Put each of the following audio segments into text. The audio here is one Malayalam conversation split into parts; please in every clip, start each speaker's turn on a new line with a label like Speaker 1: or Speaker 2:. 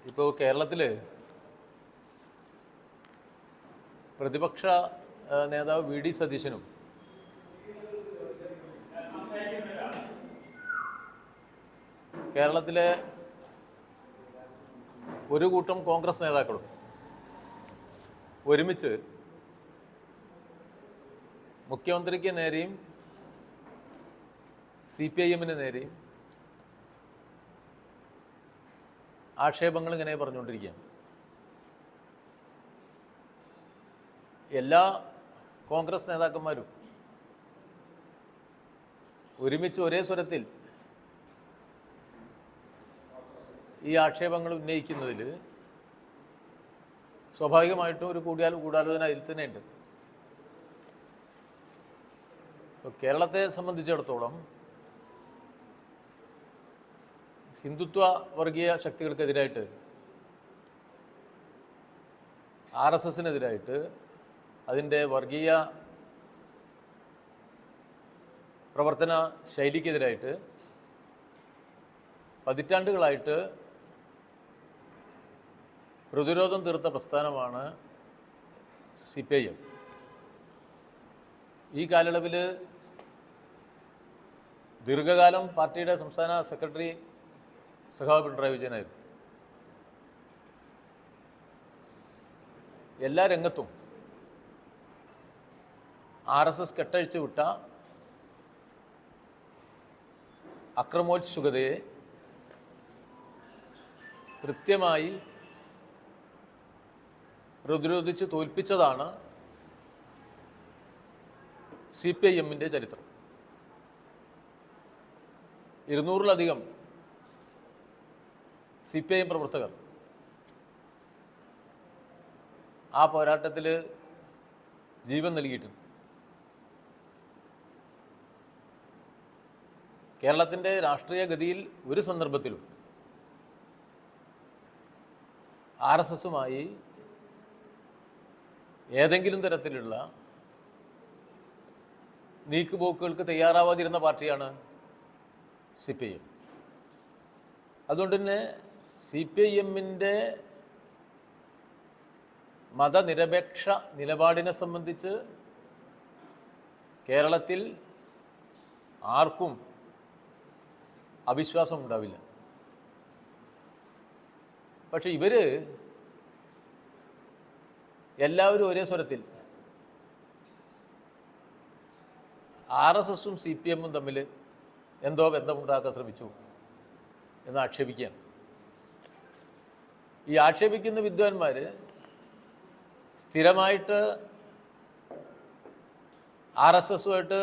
Speaker 1: ഇപ്പോൾ കേരളത്തിൽ പ്രതിപക്ഷ നേതാവ് വി ഡി സതീശനും കേരളത്തിലെ ഒരു കൂട്ടം കോൺഗ്രസ് നേതാക്കളും ഒരുമിച്ച് മുഖ്യമന്ത്രിക്ക് നേരെയും CPIM-ന് നേരെയും ആക്ഷേപങ്ങൾ ഇങ്ങനെ പറഞ്ഞുകൊണ്ടിരിക്കുകയാണ്. എല്ലാ കോൺഗ്രസ് നേതാക്കന്മാരും ഒരുമിച്ച് ഒരേ സ്വരത്തിൽ ഈ ആക്ഷേപങ്ങൾ ഉന്നയിക്കുന്നതിൽ സ്വാഭാവികമായിട്ടും ഒരു ഗൂഢാലോചന അതിൽ തന്നെയുണ്ട്. ഇപ്പോൾ കേരളത്തെ സംബന്ധിച്ചിടത്തോളം ഹിന്ദുത്വ വർഗീയ ശക്തികൾക്കെതിരായിട്ട് RSSനെതിരായിട്ട് അതിൻ്റെ വർഗീയ പ്രവർത്തന ശൈലിക്കെതിരായിട്ട് പതിറ്റാണ്ടുകളായിട്ട് പ്രതിരോധം തീർത്ത പ്രസ്ഥാനമാണ് CPIM. ഈ കാലയളവിൽ ദീർഘകാലം പാർട്ടിയുടെ സംസ്ഥാന സെക്രട്ടറി സഖാവ് പിണറായി വിജയനായിരുന്നു. എല്ലാ രംഗത്തും RSS കെട്ടഴിച്ചു വിട്ട അക്രമോത്സുകതയെ കൃത്യമായി പ്രതിരോധിച്ച് തോൽപ്പിച്ചതാണ് CPIM-ന്റെ ചരിത്രം. 200-ലധികം CPIM പ്രവർത്തകർ ആ പോരാട്ടത്തിൽ ജീവൻ നൽകിയിട്ടുണ്ട്. കേരളത്തിൻ്റെ രാഷ്ട്രീയ ഗതിയിൽ ഒരു സന്ദർഭത്തിലും RSSുമായി ഏതെങ്കിലും തരത്തിലുള്ള നീക്കുപോക്കുകൾക്ക് തയ്യാറാവാതിരുന്ന പാർട്ടിയാണ് CPIM. അതുകൊണ്ട് തന്നെ CPIM-ന്റെ മതനിരപേക്ഷ നിലപാടിനെ സംബന്ധിച്ച് കേരളത്തിൽ ആർക്കും അവിശ്വാസം ഉണ്ടാവില്ല. പക്ഷെ ഇവര് എല്ലാവരും ഒരേ സ്വരത്തിൽ RSSും CPIM-ഉം തമ്മിൽ എന്തോ ബന്ധമുണ്ടാക്കാൻ ശ്രമിച്ചു എന്ന് ആക്ഷേപിക്കുകയാണ്. ഈ ആക്ഷേപിക്കുന്ന വിദ്വാൻമാർ സ്ഥിരമായിട്ട് RSSുമായിട്ട്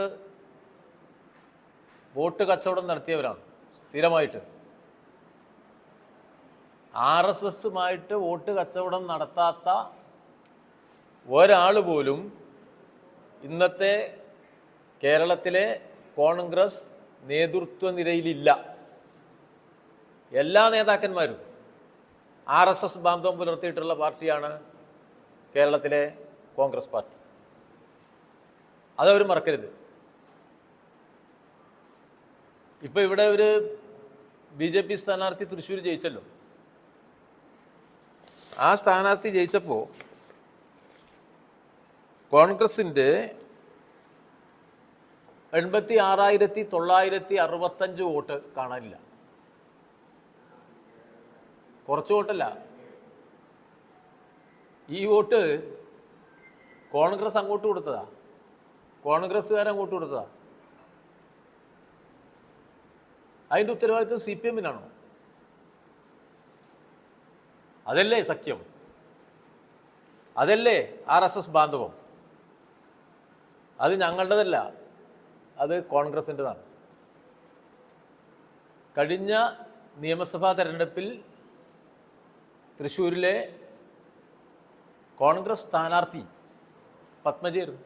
Speaker 1: വോട്ട് കച്ചവടം നടത്തിയവരാണ്. സ്ഥിരമായിട്ട് RSSുമായിട്ട് വോട്ട് കച്ചവടം നടത്താത്ത ഒരാൾ പോലും ഇന്നത്തെ കേരളത്തിലെ കോൺഗ്രസ് നേതൃത്വ നിരയിലില്ല. എല്ലാ നേതാക്കന്മാരും RSS ബാന്ധവം പുലർത്തിയിട്ടുള്ള പാർട്ടിയാണ് കേരളത്തിലെ കോൺഗ്രസ് പാർട്ടി. അതവർ മറക്കരുത്. ഇപ്പം ഇവിടെ ഒരു BJP സ്ഥാനാർത്ഥി തൃശ്ശൂർ ജയിച്ചല്ലോ. ആ സ്ഥാനാർത്ഥി ജയിച്ചപ്പോൾ കോൺഗ്രസിൻ്റെ 86,965 വോട്ട് കാണാനില്ല. കുറച്ച് വോട്ടല്ല, ഈ വോട്ട് കോൺഗ്രസ് അങ്ങോട്ട് കൊടുത്തതാ, കോൺഗ്രസ്സുകാരങ്ങോട്ട് കൊടുത്തതാ. അതിൻ്റെ ഉത്തരവാദിത്വം CPIM-നാണോ? അതല്ലേ സഖ്യം? അതല്ലേ RSS ബാന്ധവം? അത് ഞങ്ങളുടേതല്ല, അത് കോൺഗ്രസിൻ്റെതാണ്. കഴിഞ്ഞ നിയമസഭാ തെരഞ്ഞെടുപ്പിൽ തൃശ്ശൂരിലെ കോൺഗ്രസ് സ്ഥാനാർത്ഥി പത്മജയായിരുന്നു.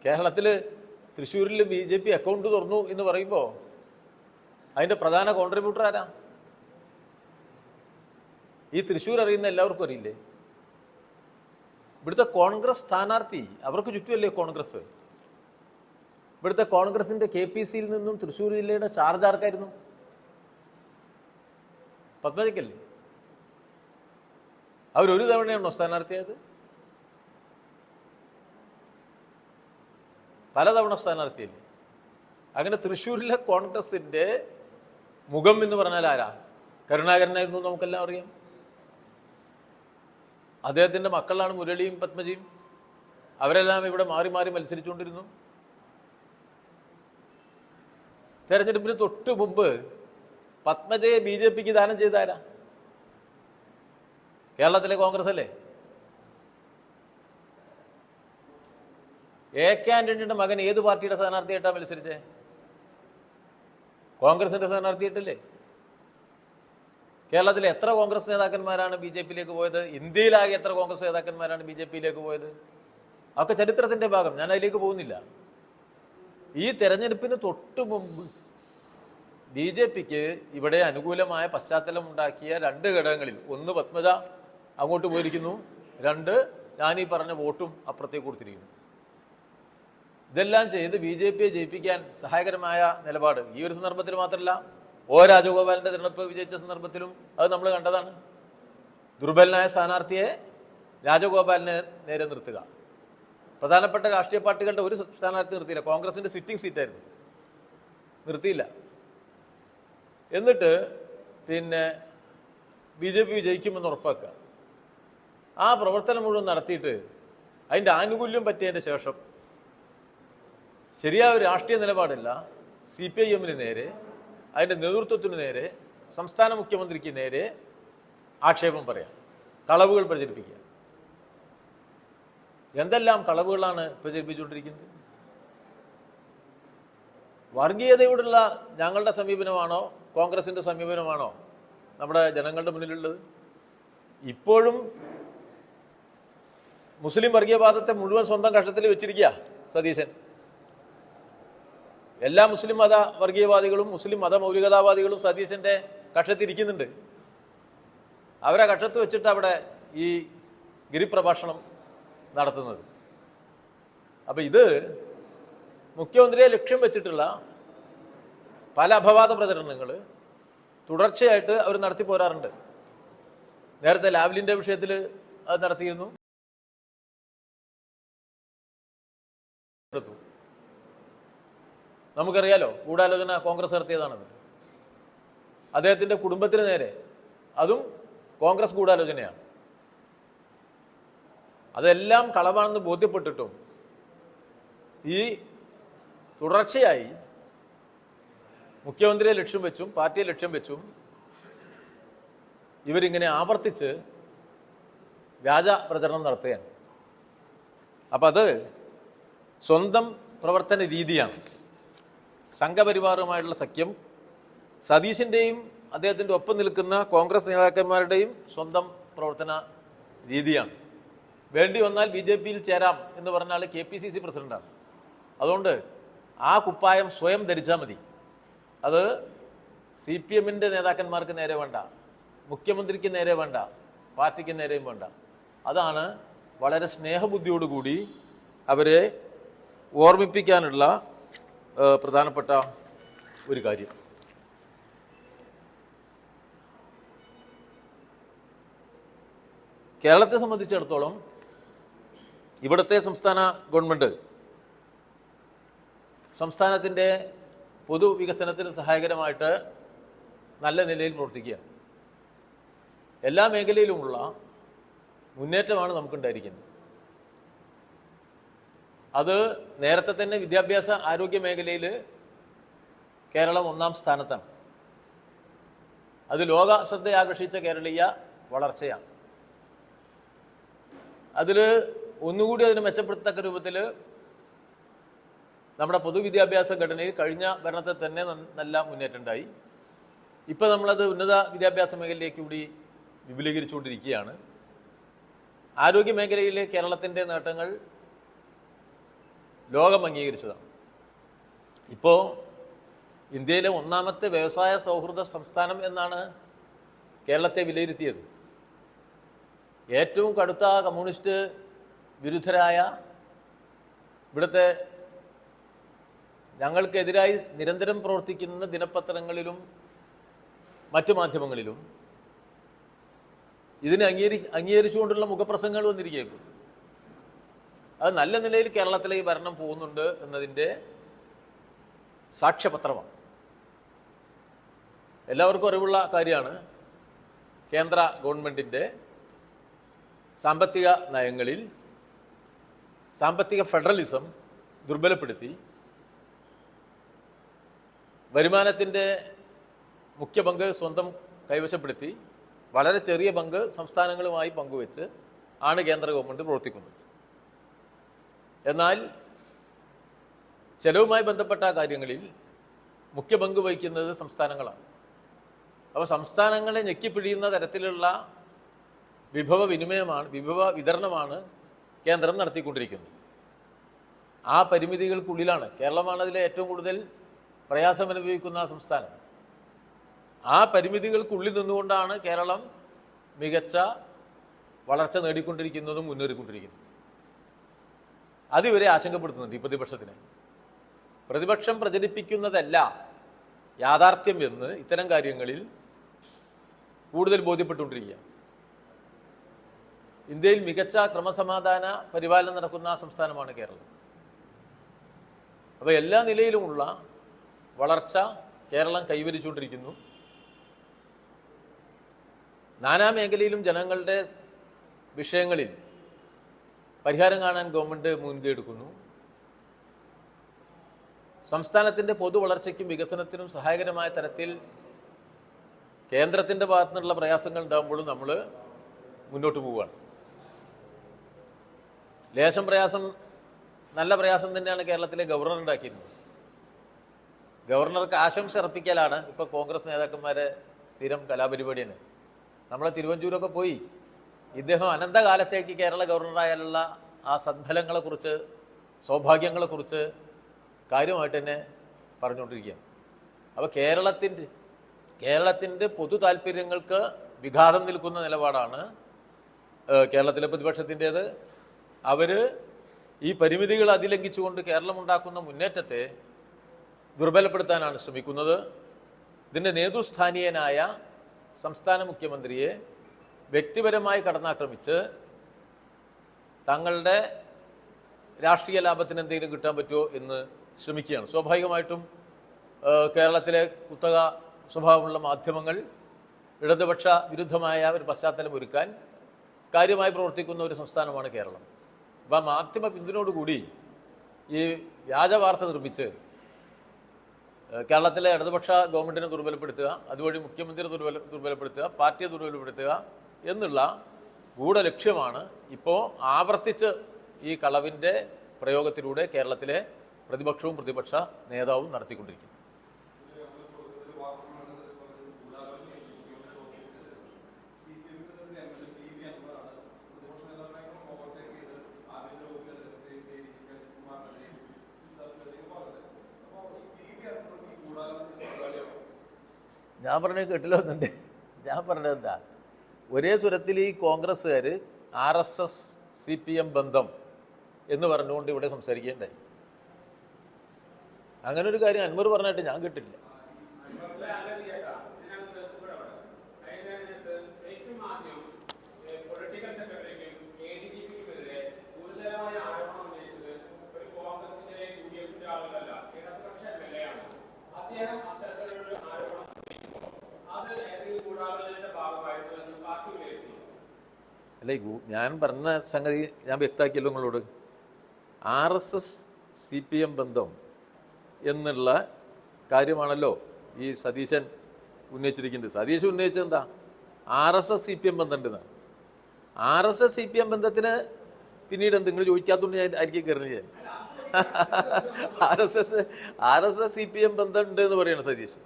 Speaker 1: കേരളത്തിൽ തൃശ്ശൂരിൽ BJP അക്കൗണ്ട് തുറന്നു എന്ന് പറയുമ്പോൾ അതിൻ്റെ പ്രധാന കോൺട്രിബ്യൂട്ടർ ആരാ? ഈ തൃശ്ശൂർ അറിയുന്ന എല്ലാവർക്കും അറിയില്ലേ? ഇവിടുത്തെ കോൺഗ്രസ് സ്ഥാനാർത്ഥി, അവർക്ക് ചുറ്റുമല്ലേ കോൺഗ്രസ്. ഇവിടുത്തെ കോൺഗ്രസിൻ്റെ KPC-യിൽ നിന്നും തൃശ്ശൂർ ജില്ലയുടെ ചാർജ് ആർക്കായിരുന്നു? പത്മജയ്ക്കല്ലേ? അവരൊരു തവണയാണോ സ്ഥാനാർത്ഥിയായത്? പലതവണ സ്ഥാനാർത്ഥിയല്ലേ? അങ്ങനെ തൃശ്ശൂരിലെ കോൺഗ്രസിന്റെ മുഖം എന്ന് പറഞ്ഞാൽ ആരാ? കരുണാകരനായിരുന്നു, നമുക്കെല്ലാം അറിയാം. അദ്ദേഹത്തിന്റെ മക്കളാണ് മുരളിയും പത്മജിയും. അവരെല്ലാം ഇവിടെ മാറി മാറി മത്സരിച്ചുകൊണ്ടിരുന്നു. തെരഞ്ഞെടുപ്പിന് തൊട്ടു മുമ്പ് പത്മജയെ BJPക്ക് ദാനം ചെയ്താരാ? കേരളത്തിലെ കോൺഗ്രസ് അല്ലേ? AK ആന്റണിയുടെ മകൻ ഏത് പാർട്ടിയുടെ സ്ഥാനാർത്ഥിയായിട്ടാണ് മത്സരിച്ചേ? കോൺഗ്രസിന്റെ സ്ഥാനാർത്ഥിയായിട്ടല്ലേ? കേരളത്തിലെ എത്ര കോൺഗ്രസ് നേതാക്കന്മാരാണ് BJPയിലേക്ക് പോയത്? ഇന്ത്യയിലാകെ എത്ര കോൺഗ്രസ് നേതാക്കന്മാരാണ് BJPയിലേക്ക് പോയത്? അതൊക്കെ ചരിത്രത്തിന്റെ ഭാഗം, ഞാൻ അതിലേക്ക് പോകുന്നില്ല. ഈ തെരഞ്ഞെടുപ്പിന് തൊട്ടു മുമ്പ് BJPക്ക് ഇവിടെ അനുകൂലമായ പശ്ചാത്തലം ഉണ്ടാക്കിയ രണ്ട് ഘടകങ്ങളിൽ, ഒന്ന് പത്മജ അങ്ങോട്ട് പോയിരിക്കുന്നു, രണ്ട് ഞാൻ ഈ പറഞ്ഞ വോട്ടും അപ്പുറത്തേക്ക് കൊടുത്തിരിക്കുന്നു. ഇതെല്ലാം ചെയ്ത് BJPയെ ജയിപ്പിക്കാൻ സഹായകരമായ നിലപാട് ഈ ഒരു സന്ദർഭത്തിൽ മാത്രമല്ല, രാജഗോപാലിന്റെ തിരഞ്ഞെടുപ്പ് വിജയിച്ച സന്ദർഭത്തിലും അത് നമ്മൾ കണ്ടതാണ്. ദുർബലനായ സ്ഥാനാർത്ഥിയെ രാജഗോപാലിനെ നേരെ നിർത്തുക. പ്രധാനപ്പെട്ട രാഷ്ട്രീയ പാർട്ടികളുടെ ഒരു സ്ഥാനാർത്ഥി നിർത്തിയില്ല. കോൺഗ്രസിന്റെ സിറ്റിംഗ് സീറ്റായിരുന്നു, നിർത്തിയില്ല. എന്നിട്ട് പിന്നെ BJP വിജയിക്കുമെന്ന് ഉറപ്പാക്കുക. ആ പ്രവർത്തനം മുഴുവൻ നടത്തിയിട്ട് അതിൻ്റെ ആനുകൂല്യം പറ്റിയതിൻ്റെ ശേഷം ശരിയായ ഒരു രാഷ്ട്രീയ നിലപാടില്ല. CPIMന് നേരെ, അതിൻ്റെ നേതൃത്വത്തിന് നേരെ, സംസ്ഥാന മുഖ്യമന്ത്രിക്ക് നേരെ ആക്ഷേപം പറയാം, കളവുകൾ പ്രചരിപ്പിക്കുക. എന്തെല്ലാം കളവുകളാണ് പ്രചരിപ്പിച്ചുകൊണ്ടിരിക്കുന്നത്? വർഗീയതയോടുള്ള ഞങ്ങളുടെ സമീപനമാണോ കോൺഗ്രസിന്റെ സമീപനമാണോ നമ്മുടെ ജനങ്ങളുടെ മുന്നിലുള്ളത്? ഇപ്പോഴും മുസ്ലിം വർഗീയവാദത്തെ മുഴുവൻ സ്വന്തം കഷത്തിൽ വെച്ചിരിക്കുക സതീശൻ. എല്ലാ മുസ്ലിം മത വർഗീയവാദികളും മുസ്ലിം മതമൗലികതാവാദികളും സതീശന്റെ കക്ഷത്തിരിക്കുന്നുണ്ട്. അവരെ കക്ഷത്ത് വെച്ചിട്ട് അവിടെ ഈ ഗിരിപ്രഭാഷണം നടത്തുന്നത്. അപ്പൊ ഇത് മുഖ്യമന്ത്രിയെ ലക്ഷ്യം വെച്ചിട്ടുള്ള പല അപവാദ പ്രചരണങ്ങൾ തുടർച്ചയായിട്ട് അവർ നടത്തി പോരാറുണ്ട്. നേരത്തെ ലാവ്ലിന്റെ വിഷയത്തിൽ അത് നടത്തിയിരുന്നു. നമുക്കറിയാലോ ഗൂഢാലോചന കോൺഗ്രസ് നടത്തിയതാണെന്ന്. അദ്ദേഹത്തിന്റെ കുടുംബത്തിന് നേരെ അതും കോൺഗ്രസ് ഗൂഢാലോചനയാണ്. അതെല്ലാം കളവാണെന്ന് ബോധ്യപ്പെട്ടിട്ടും ഈ തുടർച്ചയായി മുഖ്യമന്ത്രിയെ ലക്ഷ്യം വെച്ചും പാർട്ടിയെ ലക്ഷ്യം വെച്ചും ഇവരിങ്ങനെ ആവർത്തിച്ച് വ്യാജ പ്രചരണം നടത്തുകയാണ്. അപ്പം അത് സ്വന്തം പ്രവർത്തന രീതിയാണ്. സംഘപരിവാറുമായിട്ടുള്ള സഖ്യം സതീശിൻ്റെയും അദ്ദേഹത്തിൻ്റെ ഒപ്പം നിൽക്കുന്ന കോൺഗ്രസ് നേതാക്കന്മാരുടെയും സ്വന്തം പ്രവർത്തന രീതിയാണ്. വേണ്ടി വന്നാൽ BJPയിൽ ചേരാം എന്ന് പറഞ്ഞാൽ KPCC പ്രസിഡന്റാണ്. അതുകൊണ്ട് ആ കുപ്പായം സ്വയം ധരിച്ചാൽ മതി. അത് CPMന്റെ നേതാക്കന്മാർക്ക് നേരെ വേണ്ട, മുഖ്യമന്ത്രിക്ക് നേരെ വേണ്ട, പാർട്ടിക്ക് നേരെയും വേണ്ട. അതാണ് വളരെ സ്നേഹബുദ്ധിയോടുകൂടി അവരെ ഓർമ്മിപ്പിക്കാനുള്ള പ്രധാനപ്പെട്ട ഒരു കാര്യം. കേരളത്തെ സംബന്ധിച്ചിടത്തോളം ഇവിടുത്തെ സംസ്ഥാന ഗവൺമെൻറ് സംസ്ഥാനത്തിൻ്റെ പൊതുവികസനത്തിന് സഹായകരമായിട്ട് നല്ല നിലയിൽ പ്രവർത്തിക്കുകയാണ്. എല്ലാ മേഖലയിലുമുള്ള മുന്നേറ്റമാണ് നമുക്കുണ്ടായിരിക്കുന്നത്. അത് നേരത്തെ തന്നെ വിദ്യാഭ്യാസ ആരോഗ്യ മേഖലയിൽ കേരളം 1-ാം സ്ഥാനത്താണ്. അത് ലോക ശ്രദ്ധയാകർഷിച്ച കേരളീയ വളർച്ചയാണ്. അതിൽ ഒന്നുകൂടി അതിനെ മെച്ചപ്പെടുത്തക്ക രൂപത്തിൽ നമ്മുടെ പൊതുവിദ്യാഭ്യാസ ഘടനയിൽ കഴിഞ്ഞ ഭരണത്തിൽ തന്നെ നല്ല മുന്നേറ്റം ഉണ്ടായി. ഇപ്പം നമ്മളത് ഉന്നത വിദ്യാഭ്യാസ മേഖലയിലേക്ക് കൂടി വിപുലീകരിച്ചുകൊണ്ടിരിക്കുകയാണ്. ആരോഗ്യ മേഖലയിലെ കേരളത്തിൻ്റെ നേട്ടങ്ങൾ ലോകം അംഗീകരിച്ചതാണ്. ഇപ്പോൾ ഇന്ത്യയിലെ 1-ാമത്തെ വ്യവസായ സൗഹൃദ സംസ്ഥാനം എന്നാണ് കേരളത്തെ വിലയിരുത്തിയത്. ഏറ്റവും കടുത്ത കമ്മ്യൂണിസ്റ്റ് വിരുദ്ധരായ ഇവിടുത്തെ ഞങ്ങൾക്കെതിരായി നിരന്തരം പ്രവർത്തിക്കുന്ന ദിനപത്രങ്ങളിലും മറ്റു മാധ്യമങ്ങളിലും ഇതിനെ അംഗീകരിച്ചുകൊണ്ടുള്ള മുഖപ്രസംഗങ്ങൾ വന്നിരിക്കും. അത് നല്ല നിലയിൽ കേരളത്തിലെ ഈ ഭരണം പോകുന്നുണ്ട് എന്നതിൻ്റെ സാക്ഷ്യപത്രമാണ്. എല്ലാവർക്കും അറിവുള്ള കാര്യമാണ്, കേന്ദ്ര ഗവൺമെൻറ്റിൻ്റെ സാമ്പത്തിക നയങ്ങളിൽ സാമ്പത്തിക ഫെഡറലിസം ദുർബലപ്പെടുത്തി വരുമാനത്തിൻ്റെ മുഖ്യ പങ്ക് സ്വന്തം കൈവശപ്പെടുത്തി വളരെ ചെറിയ പങ്ക് സംസ്ഥാനങ്ങളുമായി പങ്കുവെച്ച് ആണ് കേന്ദ്ര ഗവൺമെൻറ് പ്രവർത്തിക്കുന്നത്. എന്നാൽ ചെലവുമായി ബന്ധപ്പെട്ട കാര്യങ്ങളിൽ മുഖ്യ പങ്ക് വഹിക്കുന്നത് സംസ്ഥാനങ്ങളാണ്. അപ്പോൾ സംസ്ഥാനങ്ങളെ ഞെക്കിപ്പിഴിയുന്ന തരത്തിലുള്ള വിഭവ വിതരണമാണ് കേന്ദ്രം നടത്തിക്കൊണ്ടിരിക്കുന്നത്. ആ പരിമിതികൾക്കുള്ളിലാണ് കേരളമാണ് അതിലെ ഏറ്റവും കൂടുതൽ പ്രയാസം അനുഭവിക്കുന്ന സംസ്ഥാനം. ആ പരിമിതികൾക്കുള്ളിൽ നിന്നുകൊണ്ടാണ് കേരളം മികച്ച വളർച്ച നേടിക്കൊണ്ടിരിക്കുന്നതും മുന്നേറിക്കൊണ്ടിരിക്കുന്നതും. അതിവരെ ആശങ്കപ്പെടുത്തുന്നുണ്ട് ഈ പ്രതിപക്ഷത്തിന്. പ്രതിപക്ഷം പ്രചരിപ്പിക്കുന്നതല്ല യാഥാർത്ഥ്യം എന്ന് ഇത്തരം കാര്യങ്ങളിൽ കൂടുതൽ ബോധ്യപ്പെട്ടുകൊണ്ടിരിക്കുക. ഇന്ത്യയിൽ മികച്ച ക്രമസമാധാന പരിപാലനം നടക്കുന്ന സംസ്ഥാനമാണ് കേരളം. അപ്പോൾ എല്ലാ നിലയിലുമുള്ള വളർച്ച കേരളം കൈവരിച്ചുകൊണ്ടിരിക്കുന്നു. നാനാ മേഖലയിലും ജനങ്ങളുടെ വിഷയങ്ങളിൽ പരിഹാരം കാണാൻ ഗവൺമെൻറ് മുൻകൈ എടുക്കുന്നു. സംസ്ഥാനത്തിൻ്റെ പൊതു വളർച്ചയ്ക്കും വികസനത്തിനും സഹായകരമായ തരത്തിൽ കേന്ദ്രത്തിൻ്റെ ഭാഗത്തു നിന്നുള്ള പ്രയാസങ്ങൾ ഉണ്ടാകുമ്പോഴും നമ്മൾ മുന്നോട്ട് പോവുകയാണ്. ലേശം പ്രയാസം, നല്ല പ്രയാസം തന്നെയാണ് കേരളത്തിലെ ഗവർണർ ഉണ്ടാക്കിയിരുന്നത്. ഗവർണർക്ക് ആശംസ അർപ്പിക്കലാണ് ഇപ്പോൾ കോൺഗ്രസ് നേതാക്കന്മാരെ സ്ഥിരം കലാപരിപാടിയാണ്. നമ്മളെ തിരുവഞ്ചൂരൊക്കെ പോയി ഇദ്ദേഹം അനന്തകാലത്തേക്ക് കേരള ഗവർണറായാലുള്ള ആ സദ്ഫലങ്ങളെക്കുറിച്ച്, സൗഭാഗ്യങ്ങളെക്കുറിച്ച് കാര്യമായിട്ട് തന്നെ പറഞ്ഞുകൊണ്ടിരിക്കുകയാണ്. അപ്പോൾ കേരളത്തിൻ്റെ പൊതു താല്പര്യങ്ങൾക്ക് വിഘാതം നിൽക്കുന്ന നിലപാടാണ് കേരളത്തിലെ പ്രതിപക്ഷത്തിൻ്റേത്. അവർ ഈ പരിമിതികൾ അതിലംഘിച്ചുകൊണ്ട് കേരളമുണ്ടാക്കുന്ന മുന്നേറ്റത്തെ ദുർബലപ്പെടുത്താനാണ് ശ്രമിക്കുന്നത്. ഇതിൻ്റെ നേതൃസ്ഥാനീയനായ സംസ്ഥാന മുഖ്യമന്ത്രിയെ വ്യക്തിപരമായി കടന്നാക്രമിച്ച് തങ്ങളുടെ രാഷ്ട്രീയ ലാഭത്തിന് എന്തെങ്കിലും കിട്ടാൻ പറ്റുമോ എന്ന് ശ്രമിക്കുകയാണ്. സ്വാഭാവികമായിട്ടും കേരളത്തിലെ കുത്തക സ്വഭാവമുള്ള മാധ്യമങ്ങൾ ഇടതുപക്ഷ വിരുദ്ധമായ ഒരു പശ്ചാത്തലം ഒരുക്കാൻ കാര്യമായി പ്രവർത്തിക്കുന്ന ഒരു സംസ്ഥാനമാണ് കേരളം. അപ്പോൾ മാധ്യമ പിന്തുണയോടുകൂടി ഈ വ്യാജ വാർത്ത നിർമ്മിച്ച് കേരളത്തിലെ ഇടതുപക്ഷ ഗവൺമെൻറ്റിനെ ദുർബലപ്പെടുത്തുക, അതുവഴി മുഖ്യമന്ത്രിയെ ദുർബലപ്പെടുത്തുക, പാർട്ടിയെ ദുർബലപ്പെടുത്തുക എന്നുള്ള ഗൂഢലക്ഷ്യമാണ് ഇപ്പോൾ ആവർത്തിച്ച് ഈ കളവിൻ്റെ പ്രയോഗത്തിലൂടെ കേരളത്തിലെ പ്രതിപക്ഷവും പ്രതിപക്ഷ നേതാവും നടത്തിക്കൊണ്ടിരിക്കുന്നത്. ഞാൻ പറഞ്ഞത് കേട്ടില്ല എന്നുണ്ട്. ഞാൻ പറഞ്ഞത് എന്താ, ഒരേ സ്വരത്തിൽ ഈ കോൺഗ്രസ്സുകാർ RSS CPM ബന്ധം എന്ന് പറഞ്ഞുകൊണ്ട് ഇവിടെ സംസാരിക്കേണ്ടേ. അങ്ങനെ ഒരു കാര്യം അൻവർ പറഞ്ഞിട്ട് ഞാൻ കേട്ടില്ല. അല്ല, ഞാൻ പറഞ്ഞ സംഗതി ഞാൻ വ്യക്തമാക്കിയല്ലോ നിങ്ങളോട്. RSS CPM ബന്ധം എന്നുള്ള കാര്യമാണല്ലോ ഈ സതീശൻ ഉന്നയിച്ചിരിക്കുന്നത്. സതീശൻ ഉന്നയിച്ചത് എന്താ, RSS CPM ബന്ധമുണ്ടെന്നാണ്. RSS CPM ബന്ധത്തിന് പിന്നീട് എന്ത് നിങ്ങൾ ചോദിക്കാത്തതുകൊണ്ട് ഞാൻ ആയിരിക്കും കയറുന്നത്. ഞാൻ RSS CPM ബന്ധമുണ്ട് എന്ന് പറയണം സതീശൻ.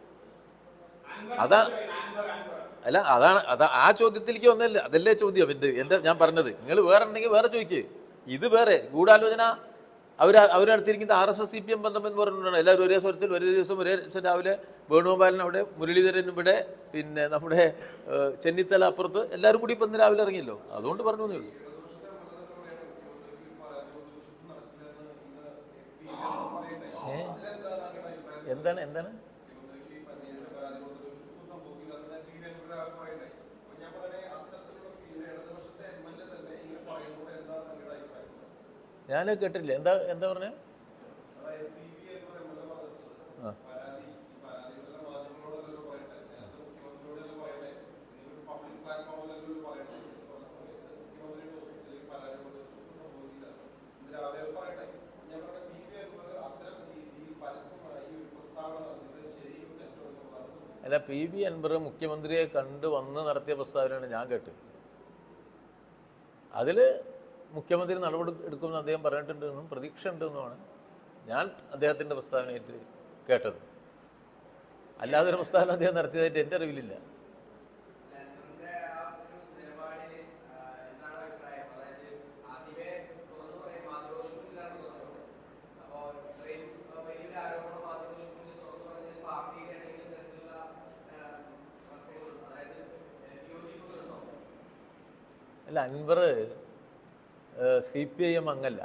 Speaker 1: അതാണ് ആ ചോദ്യത്തിലേക്ക് വന്നല്ല, അതല്ലേ ചോദ്യം എൻ്റെ ഞാൻ പറഞ്ഞത്. നിങ്ങൾ വേറെ ഉണ്ടെങ്കിൽ വേറെ ചോദിക്കുക. ഇത് വേറെ ഗൂഢാലോചന അവരടുത്തിരിക്കുന്ന RSS CPM ബന്ധം എന്ന് പറഞ്ഞിട്ടാണ്. എല്ലാവരും ഒരേ സ്വരത്തിൽ ഒരേ ദിവസം രാവിലെ വേണുഗോപാലൻ അവിടെ, മുരളീധരൻ ഇവിടെ, പിന്നെ നമ്മുടെ ചെന്നിത്തല അപ്പുറത്ത്, എല്ലാവരും കൂടി ഇപ്പം ഇന്ന് രാവിലെ ഇറങ്ങിയല്ലോ. അതുകൊണ്ട് പറഞ്ഞു എന്നേ ഉള്ളൂ. എന്താണ് ഞാൻ കേട്ടില്ല. എന്താ എന്താ പറഞ്ഞേ? അല്ല, PV അൻവർ മുഖ്യമന്ത്രിയെ കണ്ട് വന്ന് നടത്തിയ പ്രസ്താവനയാണ് ഞാൻ കേട്ടത്. അതിൽ മുഖ്യമന്ത്രി നടപടി എടുക്കുമെന്ന് അദ്ദേഹം പറഞ്ഞിട്ടുണ്ടെന്നും പ്രതീക്ഷ ഉണ്ടെന്നുമാണ് ഞാൻ അദ്ദേഹത്തിൻ്റെ പ്രസ്താവനയായിട്ട് കേട്ടത്. അല്ലാതൊരു പ്രസ്താവന അദ്ദേഹം നടത്തിയതായിട്ട് എൻ്റെ അറിവിലില്ല. അല്ല, അൻവർ CPIM അംഗമല്ല.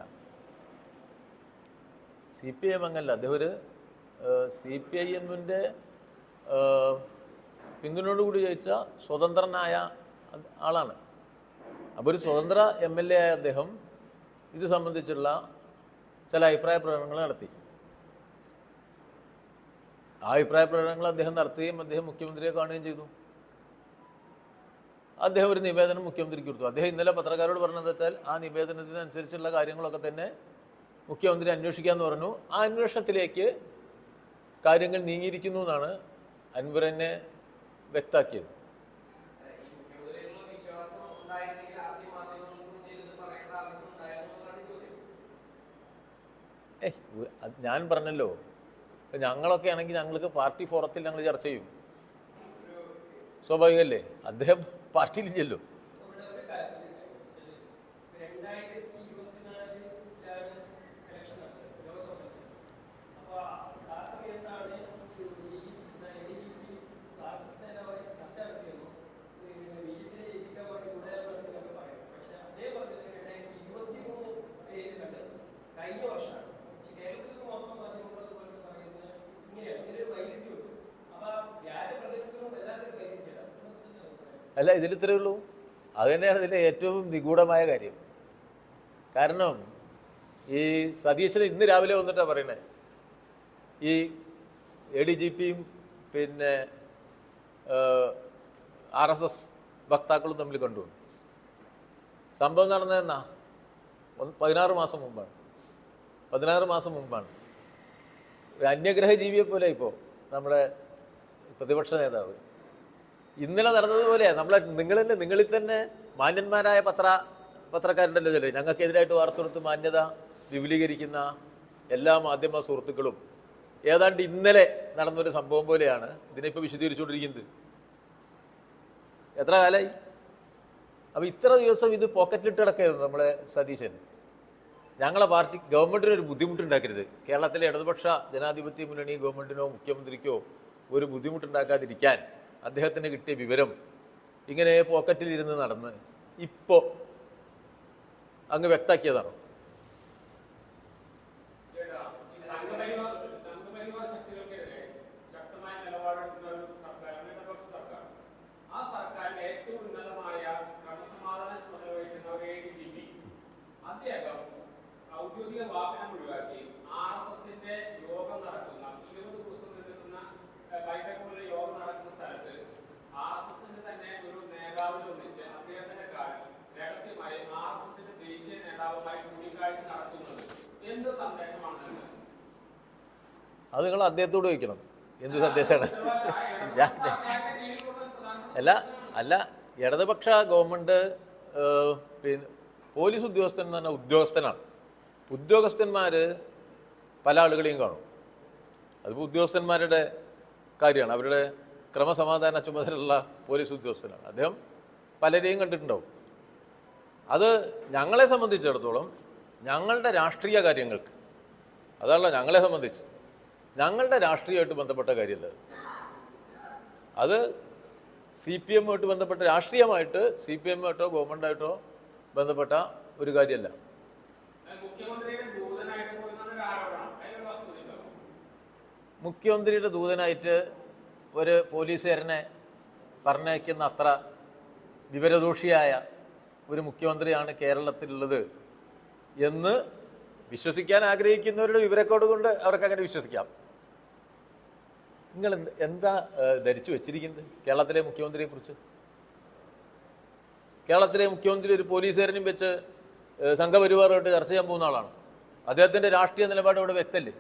Speaker 1: CPIM അംഗമല്ല. അദ്ദേഹം ഒരു CPIM-ന്റെ പിന്തുണയോടുകൂടി ജയിച്ച സ്വതന്ത്രനായ ആളാണ്. അപ്പോൾ ഒരു സ്വതന്ത്ര MLA ആയ അദ്ദേഹം ഇത് സംബന്ധിച്ചുള്ള ചില അഭിപ്രായ പ്രകടനങ്ങൾ നടത്തി. ആ അഭിപ്രായ പ്രകടനങ്ങൾ അദ്ദേഹം നടത്തുകയും അദ്ദേഹം മുഖ്യമന്ത്രിയെ കാണുകയും ചെയ്തു. അദ്ദേഹം ഒരു നിവേദനം മുഖ്യമന്ത്രിക്ക് കൊടുത്തു. അദ്ദേഹം ഇന്നലെ പത്രക്കാരോട് പറഞ്ഞതെന്ന് വെച്ചാൽ ആ നിവേദനത്തിനനുസരിച്ചുള്ള കാര്യങ്ങളൊക്കെ തന്നെ മുഖ്യമന്ത്രി അന്വേഷിക്കാമെന്ന് പറഞ്ഞു. ആ അന്വേഷണത്തിലേക്ക് കാര്യങ്ങൾ നീങ്ങിയിരിക്കുന്നു എന്നാണ് അൻവറിനെ വ്യക്തമാക്കിയത്. ഞാൻ പറഞ്ഞല്ലോ, ഞങ്ങളൊക്കെ ആണെങ്കിൽ ഞങ്ങൾക്ക് പാർട്ടി ഫോറത്തിൽ ഞങ്ങൾ ചർച്ച ചെയ്യും. സ്വാഭാവികമല്ലേ? അദ്ദേഹം പാർട്ടിയിലില്ലല്ലോ. അല്ല, ഇതിൽ ഇത്രയേ ഉള്ളൂ. അത് തന്നെയാണ് ഇതിലെ ഏറ്റവും നിഗൂഢമായ കാര്യം. കാരണം ഈ സതീശൻ ഇന്ന് രാവിലെ വന്നിട്ടാണ് പറയണേ, ഈ ADGP-യും പിന്നെ RSS വക്താക്കളും തമ്മിൽ കണ്ടു. സംഭവം നടന്നതെന്നാ 16 മാസം മുമ്പാണ്. 16 മാസം മുമ്പാണ്. ഒരു അന്യഗ്രഹ ജീവിയെ പോലെ ഇപ്പോൾ നമ്മുടെ പ്രതിപക്ഷ നേതാവ്. ഇന്നലെ നടന്നതുപോലെയാണ്. നിങ്ങളിൽ തന്നെ മാന്യന്മാരായ പത്രക്കാരുണ്ടല്ലോ ചിലർ. ഞങ്ങൾക്കെതിരായിട്ട് വാർത്ത കൊടുത്ത് മാന്യത വിപുലീകരിക്കുന്ന എല്ലാ മാധ്യമ സുഹൃത്തുക്കളും ഏതാണ്ട് ഇന്നലെ നടന്നൊരു സംഭവം പോലെയാണ് ഇതിനിപ്പോൾ വിശദീകരിച്ചുകൊണ്ടിരിക്കുന്നത്. എത്ര കാലമായി? അപ്പോൾ ഇത്ര ദിവസം ഇത് പോക്കറ്റിലിട്ട് കിടക്കായിരുന്നു നമ്മളെ സതീശൻ. ഞങ്ങളെ പാർട്ടി ഗവൺമെൻറ്റിനൊരു ബുദ്ധിമുട്ടുണ്ടാക്കരുത്, കേരളത്തിലെ ഇടതുപക്ഷ ജനാധിപത്യ മുന്നണി ഗവൺമെൻറ്റിനോ മുഖ്യമന്ത്രിക്കോ ഒരു ബുദ്ധിമുട്ടുണ്ടാക്കാതിരിക്കാൻ അദ്ദേഹത്തിന് കിട്ടിയ വിവരം ഇങ്ങനെ പോക്കറ്റിലിരുന്ന് നടന്ന് ഇപ്പോൾ അങ്ങ് വ്യക്താക്കിയതാണ്. അത് നിങ്ങൾ അദ്ദേഹത്തോട് ചോദിക്കണം, എന്ത് സന്ദേശമാണ്. അല്ല ഇടതുപക്ഷ ഗവൺമെൻറ് പിന്നെ പോലീസ് ഉദ്യോഗസ്ഥൻ എന്ന് പറഞ്ഞാൽ ഉദ്യോഗസ്ഥനാണ്. ഉദ്യോഗസ്ഥന്മാർ പല ആളുകളെയും കാണും. അതിപ്പോൾ ഉദ്യോഗസ്ഥന്മാരുടെ കാര്യമാണ്. അവരുടെ ക്രമസമാധാന ചുമതലയുള്ള പോലീസ് ഉദ്യോഗസ്ഥനാണ്. അദ്ദേഹം പലരെയും കണ്ടിട്ടുണ്ടാവും. അത് ഞങ്ങളെ സംബന്ധിച്ചിടത്തോളം ഞങ്ങളുടെ രാഷ്ട്രീയ കാര്യങ്ങൾക്ക്, അതല്ല ഞങ്ങളെ സംബന്ധിച്ച് ഞങ്ങളുടെ രാഷ്ട്രീയമായിട്ട് ബന്ധപ്പെട്ട കാര്യമല്ല അത്. CPM-ആയിട്ട് ബന്ധപ്പെട്ട രാഷ്ട്രീയമായിട്ട് CPM-ആയിട്ടോ ഗവൺമെൻറ്റായിട്ടോ ബന്ധപ്പെട്ട ഒരു കാര്യമല്ല. മുഖ്യമന്ത്രിയുടെ ദൂതനായിട്ട് ഒരു പോലീസുകാരനെ പറഞ്ഞയക്കുന്ന അത്ര വിവരദോഷിയായ ഒരു മുഖ്യമന്ത്രിയാണ് കേരളത്തിലുള്ളത് എന്ന് വിശ്വസിക്കാൻ ആഗ്രഹിക്കുന്നവരുടെ വിവരക്കോട് കൊണ്ട് അവർക്ക് അങ്ങനെ വിശ്വസിക്കാം. നിങ്ങൾ എന്താ ധരിച്ചു വെച്ചിരിക്കുന്നത് കേരളത്തിലെ മുഖ്യമന്ത്രിയെ കുറിച്ച്? കേരളത്തിലെ മുഖ്യമന്ത്രി ഒരു പോലീസുകാരനും വെച്ച് സംഘപരിവാറുമായിട്ട് ചർച്ച ചെയ്യാൻ പോകുന്ന ആളാണ്. അദ്ദേഹത്തിൻ്റെ രാഷ്ട്രീയ നിലപാട് ഇവിടെ വ്യക്തമല്ലേ?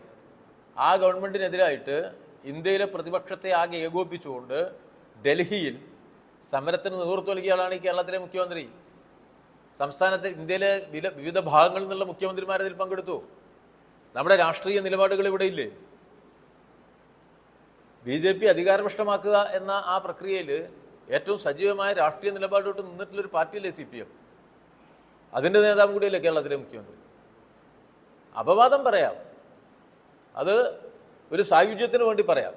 Speaker 1: ആ ഗവൺമെൻറ്റിനെതിരായിട്ട് ഇന്ത്യയിലെ പ്രതിപക്ഷത്തെ ആകെ ഏകോപിപ്പിച്ചുകൊണ്ട് ഡൽഹിയിൽ സമരത്തിന് നേതൃത്വം നൽകിയ ആളാണ് ഈ കേരളത്തിലെ മുഖ്യമന്ത്രി. സംസ്ഥാനത്തെ ഇന്ത്യയിലെ വിവിധ ഭാഗങ്ങളിൽ നിന്നുള്ള മുഖ്യമന്ത്രിമാർ അതിൽ പങ്കെടുത്തു. നമ്മുടെ രാഷ്ട്രീയ നിലപാടുകൾ ഇവിടെ ഇല്ലേ? BJP അധികാരഭ്രഷ്ടമാക്കുക എന്ന ആ പ്രക്രിയയിൽ ഏറ്റവും സജീവമായ രാഷ്ട്രീയ നിലപാടോട്ട് നിന്നിട്ടുള്ളൊരു പാർട്ടിയല്ലേ CPM. അതിൻ്റെ നേതാവും കൂടിയല്ലേ കേരളത്തിലെ മുഖ്യമന്ത്രി. അപവാദം പറയാം, അത് ഒരു സായുജ്യത്തിന് വേണ്ടി പറയാം,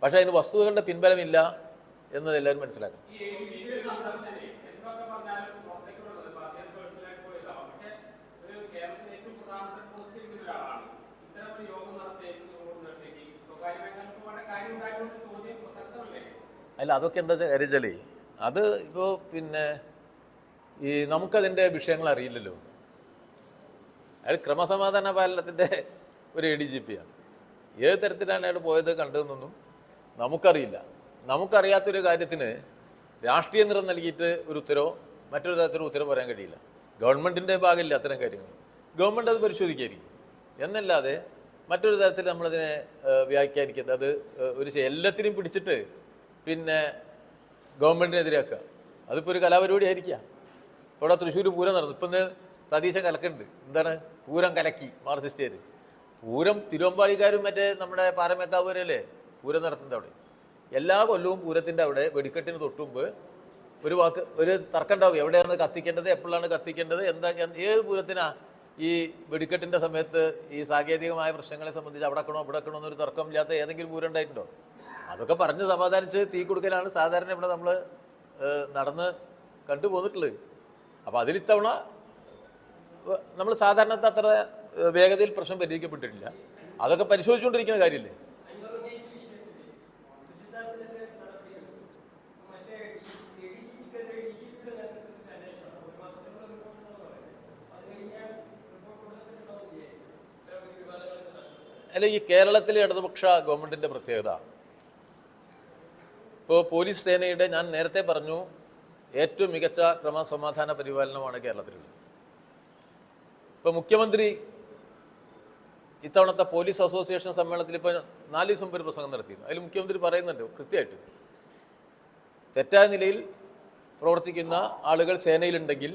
Speaker 1: പക്ഷെ അതിന് വസ്തുതകളുടെ പിൻബലമില്ല എന്നത് എല്ലാവരും മനസ്സിലാക്കണം. അല്ല, അതൊക്കെ എന്താ കരുതലേ, അത് ഇപ്പോൾ പിന്നെ ഈ നമുക്കതിൻ്റെ വിഷയങ്ങൾ അറിയില്ലല്ലോ. അയാൾ ക്രമസമാധാന പാലനത്തിൻ്റെ ഒരു ADGP-യാണ്. ഏത് തരത്തിലാണ് അയാൾ പോയത് കണ്ടതെന്നൊന്നും നമുക്കറിയില്ല. നമുക്കറിയാത്തൊരു കാര്യത്തിന് രാഷ്ട്രീയ നിറം നൽകിയിട്ട് ഒരു ഉത്തരവോ മറ്റൊരു തരത്തിലൊരു ഉത്തരവ് പറയാൻ കഴിയില്ല. ഗവൺമെൻറ്റിൻ്റെ ഭാഗമില്ല അത്തരം കാര്യങ്ങൾ. ഗവൺമെൻറ് അത് പരിശോധിക്കായിരിക്കും എന്നല്ലാതെ മറ്റൊരു തരത്തിൽ നമ്മളതിനെ വ്യാഖ്യാനിക്കുന്നത് അത് ഒരു എല്ലാത്തിനെയും പിടിച്ചിട്ട് പിന്നെ ഗവൺമെൻറ്റിനെതിരാക്കുക, അതിപ്പോൾ ഒരു കലാപരിപാടി ആയിരിക്കാം. ഇവിടെ തൃശ്ശൂർ പൂരം നടന്നു. ഇപ്പം സതീശൻ കലക്കുന്നുണ്ട്. എന്താണ് പൂരം കലക്കി മാർക്സിസ്റ്റുകാർ. പൂരം തിരുവമ്പാടിക്കാരും മറ്റേ നമ്മുടെ പാറമേക്കാവൂരല്ലേ പൂരം നടത്തുന്നത്. അവിടെ എല്ലാ കൊല്ലവും പൂരത്തിൻ്റെ അവിടെ വെടിക്കെട്ടിന് തൊട്ടുമുമ്പ് ഒരു തർക്കം ഉണ്ടാവും. എവിടെയാണ് കത്തിക്കേണ്ടത്, എപ്പോഴാണ് കത്തിക്കേണ്ടത്, ഏത് പൂരത്തിനാ ഈ വെടിക്കെട്ടിൻ്റെ സമയത്ത് ഈ സാങ്കേതികമായ പ്രശ്നങ്ങളെ സംബന്ധിച്ച് അവിടെ വെക്കണോ എന്നൊരു തർക്കമില്ലാത്ത ഏതെങ്കിലും പൂരം ഉണ്ടായിട്ടുണ്ടോ? അതൊക്കെ പറഞ്ഞ് സമാധാനിച്ച് തീ കൊടുക്കലാണ് സാധാരണ ഇവിടെ നമ്മൾ നടന്ന് കണ്ടുപോന്നിട്ടുള്ളത്. അപ്പോൾ അതിലിത്തവണ നമ്മൾ സാധാരണത്തെ അത്ര വേഗതയിൽ പ്രശ്നം പരിഹരിക്കപ്പെട്ടിട്ടില്ല. അതൊക്കെ പരിശോധിച്ചുകൊണ്ടിരിക്കുന്ന കാര്യമില്ലേ. അല്ല, ഈ കേരളത്തിലെ ഇടതുപക്ഷ ഗവൺമെൻറ്റിൻ്റെ പ്രത്യേകത, ഇപ്പോൾ പോലീസ് സേനയുടെ ഞാൻ നേരത്തെ പറഞ്ഞു ഏറ്റവും മികച്ച ക്രമസമാധാന പരിപാലനമാണ് കേരളത്തിലുള്ളത്. ഇപ്പോൾ മുഖ്യമന്ത്രി ഇത്തവണത്തെ പോലീസ് അസോസിയേഷൻ സമ്മേളനത്തിൽ ഇപ്പോൾ 4 ദിവസം മുമ്പ് ഒരു പ്രസംഗം നടത്തിയിരുന്നു. അതിൽ മുഖ്യമന്ത്രി പറയുന്നുണ്ട് കൃത്യമായിട്ട്, തെറ്റായ നിലയിൽ പ്രവർത്തിക്കുന്ന ആളുകൾ സേനയിലുണ്ടെങ്കിൽ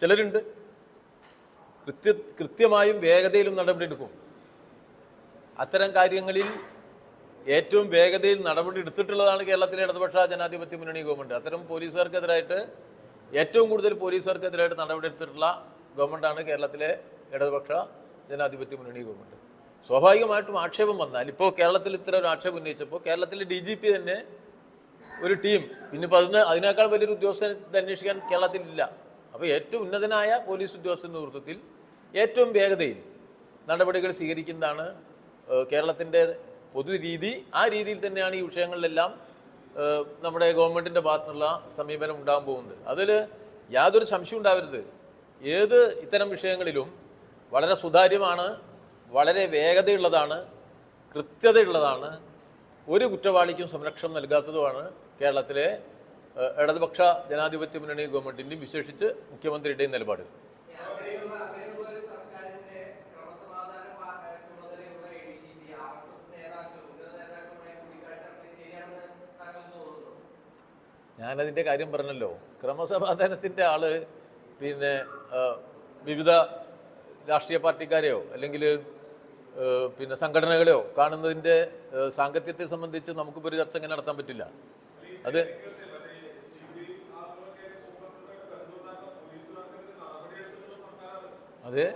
Speaker 1: ചിലരുണ്ട്, കൃത്യമായും വേഗതയിലും നടപടിയെടുക്കും. അത്തരം കാര്യങ്ങളിൽ ഏറ്റവും വേഗതയിൽ നടപടി എടുത്തിട്ടുള്ളതാണ് കേരളത്തിലെ ഇടതുപക്ഷ ജനാധിപത്യ മുന്നണി ഗവൺമെൻറ്. അത്തരം പോലീസുകാർക്കെതിരായിട്ട് ഏറ്റവും കൂടുതൽ പോലീസുകാർക്കെതിരായിട്ട് നടപടി എടുത്തിട്ടുള്ള ഗവൺമെൻറ്റാണ് കേരളത്തിലെ ഇടതുപക്ഷ ജനാധിപത്യ മുന്നണി ഗവൺമെൻറ്. സ്വാഭാവികമായിട്ടും ആക്ഷേപം വന്നാൽ, ഇപ്പോൾ കേരളത്തിൽ ഇത്തരം ഒരു ആക്ഷേപം ഉന്നയിച്ചപ്പോൾ കേരളത്തിലെ DGP തന്നെ ഒരു ടീം, പിന്നിപ്പോൾ അതിനേക്കാൾ വലിയൊരു ഉദ്യോഗസ്ഥനെ അന്വേഷിക്കാൻ കേരളത്തിലില്ല. അപ്പോൾ ഏറ്റവും ഉന്നതനായ പോലീസ് ഉദ്യോഗസ്ഥൻ്റെ നേതൃത്വത്തിൽ ഏറ്റവും വേഗതയിൽ നടപടികൾ സ്വീകരിക്കുന്നതാണ് കേരളത്തിൻ്റെ പൊതുരീതി. ആ രീതിയിൽ തന്നെയാണ് ഈ വിഷയങ്ങളിലെല്ലാം നമ്മുടെ ഗവൺമെൻറ്റിൻ്റെ ഭാഗത്തുനിന്നുള്ള സമീപനം ഉണ്ടാകാൻ പോകുന്നത്. അതിൽ യാതൊരു സംശയം ഉണ്ടാവരുത്. ഏത് ഇത്തരം വിഷയങ്ങളിലും വളരെ സുതാര്യമാണ്, വളരെ വേഗതയുള്ളതാണ്, കൃത്യതയുള്ളതാണ്, ഒരു കുറ്റവാളിക്കും സംരക്ഷണം നൽകാത്തതുമാണ് കേരളത്തിലെ ഇടതുപക്ഷ ജനാധിപത്യ മുന്നണി ഗവൺമെൻറ്റിൻ്റെയും വിശേഷിച്ച് മുഖ്യമന്ത്രിയുടെയും നിലപാട്. ഞാനതിൻ്റെ കാര്യം പറഞ്ഞല്ലോ. ക്രമസമാധാനത്തിൻ്റെ ആള് പിന്നെ വിവിധ രാഷ്ട്രീയ പാർട്ടിക്കാരെയോ അല്ലെങ്കിൽ പിന്നെ സംഘടനകളെയോ കാണുന്നതിൻ്റെ സാങ്കത്യത്തെ സംബന്ധിച്ച് നമുക്കിപ്പോൾ ഒരു ചർച്ച ഇങ്ങനെ നടത്താൻ പറ്റില്ല. അത് അതെ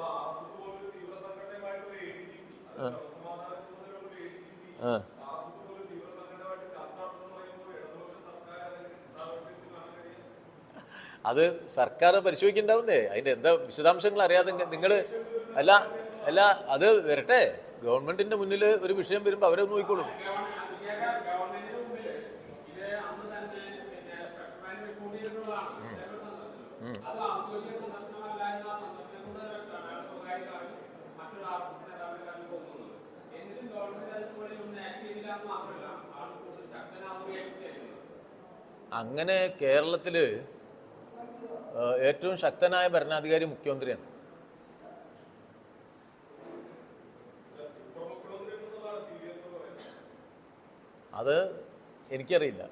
Speaker 1: അത് സർക്കാർ പരിശോധിക്കുന്നുണ്ടാവുന്നേ. അതിൻ്റെ എന്താ വിശദാംശങ്ങൾ അറിയാതെ നിങ്ങൾ അല്ല അല്ല അത് വരട്ടെ. ഗവൺമെന്റിന്റെ മുന്നിൽ ഒരു വിഷയം വരുമ്പോൾ അവരെ നോക്കിക്കോളും. അങ്ങനെ കേരളത്തിൽ ഏറ്റവും ശക്തനായ ഭരണാധികാരി മുഖ്യമന്ത്രിയാണ്. അത് എനിക്കറിയില്ല.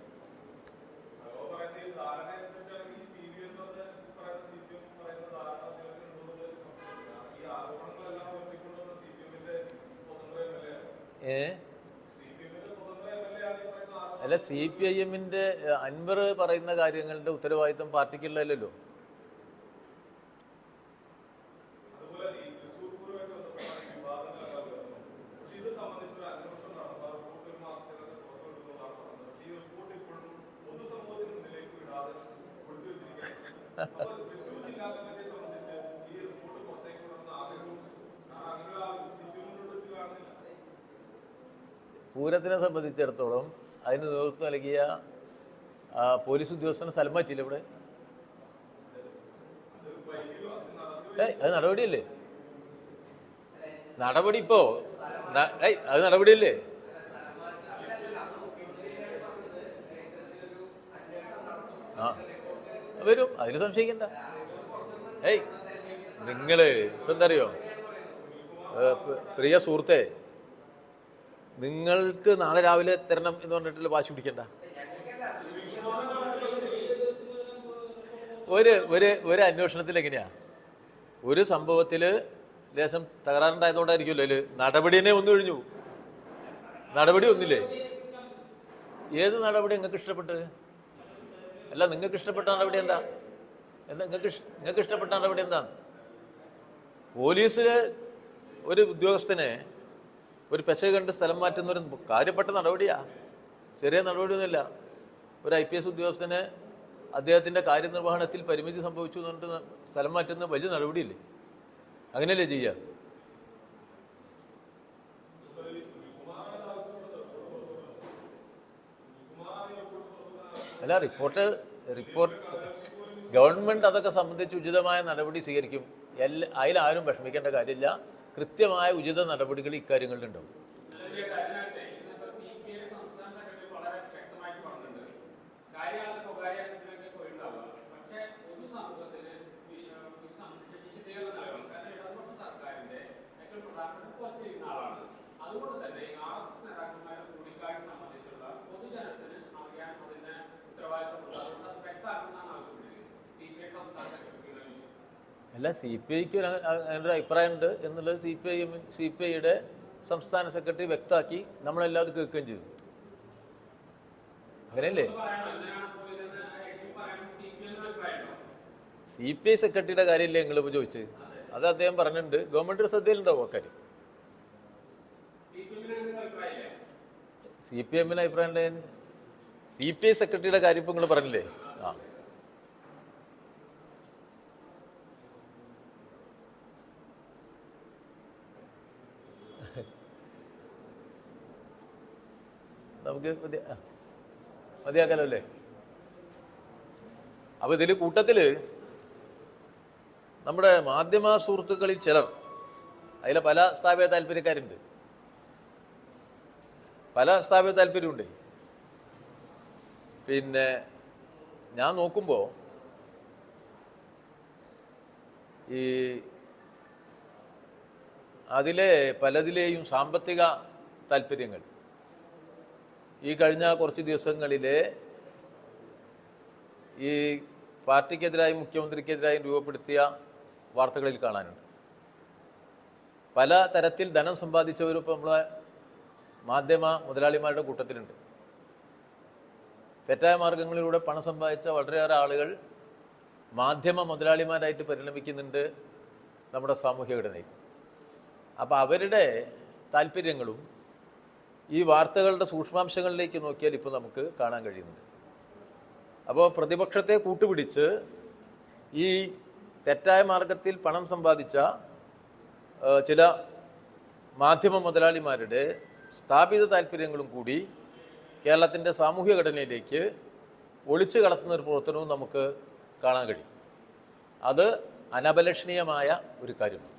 Speaker 1: അല്ല, CPIM-ന്റെ അൻവർ പറയുന്ന കാര്യങ്ങളുടെ ഉത്തരവാദിത്തം പാർട്ടിക്കുള്ളതല്ലോ. പൂരത്തിനെ സംബന്ധിച്ചിടത്തോളം അതിന് നേതൃത്വം നൽകിയ പോലീസ് ഉദ്യോഗസ്ഥനെ സ്ഥലം മാറ്റിയില്ല ഇവിടെ. അത് നടപടിയല്ലേ? നടപടി ഇപ്പോ അത് നടപടിയല്ലേ? വരും, അതിന് സംശയിക്കണ്ട. നിങ്ങള് ഇപ്പൊ എന്താ അറിയോ, പ്രിയ സുഹൃത്തെ, നിങ്ങൾക്ക് നാളെ രാവിലെ തരണം എന്ന് പറഞ്ഞിട്ടുള്ള വാശി പിടിക്കണ്ട. ഒരു അന്വേഷണത്തിൽ എങ്ങനെയാ ഒരു സംഭവത്തില് ലേശം തകരാറുണ്ടായതുകൊണ്ടായിരിക്കുമല്ലോ അതില് നടപടിനെ ഒന്നു കഴിഞ്ഞു. നടപടി ഒന്നില്ലേ? ഏത് നടപടി നിങ്ങൾക്ക് ഇഷ്ടപ്പെട്ട്? അല്ല, നിങ്ങൾക്ക് ഇഷ്ടപ്പെട്ട നടപടി എന്താ? നിങ്ങൾക്ക് ഇഷ്ടപ്പെട്ട നടപടി എന്താണ്? പോലീസില് ഒരു ഉദ്യോഗസ്ഥനെ ഒരു പെശ കണ്ട് സ്ഥലം മാറ്റുന്ന ഒരു കാര്യപ്പെട്ട നടപടിയാ, ചെറിയ നടപടിയൊന്നുമില്ല. ഒരു IPS ഉദ്യോഗസ്ഥനെ അദ്ദേഹത്തിന്റെ കാര്യനിർവഹണത്തിൽ പരിമിതി സംഭവിച്ചു എന്ന് പറഞ്ഞിട്ട് സ്ഥലം മാറ്റുന്ന വലിയ നടപടിയില്ലേ? അങ്ങനെയല്ലേ ചെയ്യുക? അല്ല, റിപ്പോർട്ട് ഗവൺമെന്റ് അതൊക്കെ സംബന്ധിച്ച് ഉചിതമായ നടപടി സ്വീകരിക്കും. അതിലാരും വിഷമിക്കേണ്ട കാര്യമില്ല. കൃത്യമായ ഉചിത നടപടികൾ ഇക്കാര്യങ്ങളിലുണ്ടാവും. അല്ല, CPIക്ക് ഒരു അഭിപ്രായമുണ്ട് എന്നുള്ളത് CPIയുടെ സംസ്ഥാന സെക്രട്ടറി വ്യക്തമാക്കി. നമ്മളെല്ലാവരും കേൾക്കുകയും ചെയ്തു. അങ്ങനെയല്ലേ? CPI സെക്രട്ടറിയുടെ കാര്യമല്ലേ നിങ്ങളിപ്പോൾ ചോദിച്ചത്? അത് അദ്ദേഹം പറഞ്ഞിട്ടുണ്ട്. ഗവൺമെന്റ് ശ്രദ്ധയിലുണ്ടാവും അക്കാര്യം. CPM-ന് അഭിപ്രായം CPI സെക്രട്ടറിയുടെ കാര്യം ഇപ്പം നിങ്ങൾ പറഞ്ഞില്ലേ? നമുക്ക് മതിയാക്കാലോ അല്ലേ? അപ്പൊ ഇതിൽ കൂട്ടത്തില് നമ്മുടെ മാധ്യമ സുഹൃത്തുക്കളിൽ ചിലർ, അതിലെ പല സ്ഥാപിത താല്പര്യക്കാരുണ്ട്, പല സ്ഥാപിത താല്പര്യമുണ്ട്. പിന്നെ ഞാൻ നോക്കുമ്പോൾ ഈ അതിലെ പലതിലെയും സാമ്പത്തിക താല്പര്യങ്ങൾ ഈ കഴിഞ്ഞ കുറച്ച് ദിവസങ്ങളിലെ ഈ പാർട്ടിക്കെതിരായും മുഖ്യമന്ത്രിക്കെതിരായും രൂപപ്പെടുത്തിയ വാർത്തകളിൽ കാണാനുണ്ട്. പല തരത്തിൽ ധനം സമ്പാദിച്ചവരും ഇപ്പം നമ്മളെ മാധ്യമ മുതലാളിമാരുടെ കൂട്ടത്തിലുണ്ട്. തെറ്റായ മാർഗങ്ങളിലൂടെ പണം സമ്പാദിച്ച വളരെയേറെ ആളുകൾ മാധ്യമ മുതലാളിമാരായിട്ട് പരിണമിക്കുന്നുണ്ട് നമ്മുടെ സാമൂഹ്യ ഘടനയിൽ. അപ്പം അവരുടെ താല്പര്യങ്ങളും ഈ വാർത്തകളുടെ സൂക്ഷ്മാംശങ്ങളിലേക്ക് നോക്കിയാൽ ഇപ്പോൾ നമുക്ക് കാണാൻ കഴിയുന്നുണ്ട്. അപ്പോൾ പ്രതിപക്ഷത്തെ കൂട്ടുപിടിച്ച് ഈ തെറ്റായ മാർഗത്തിൽ പണം സമ്പാദിച്ച ചില മാധ്യമ മുതലാളിമാരുടെ സ്ഥാപിത താല്പര്യങ്ങളും കൂടി കേരളത്തിൻ്റെ സാമൂഹ്യ ഘടനയിലേക്ക് ഒളിച്ചു കടത്തുന്ന ഒരു പ്രവർത്തനവും നമുക്ക് കാണാൻ കഴിയും. അത് അനപലഷണീയമായ ഒരു കാര്യമാണ്.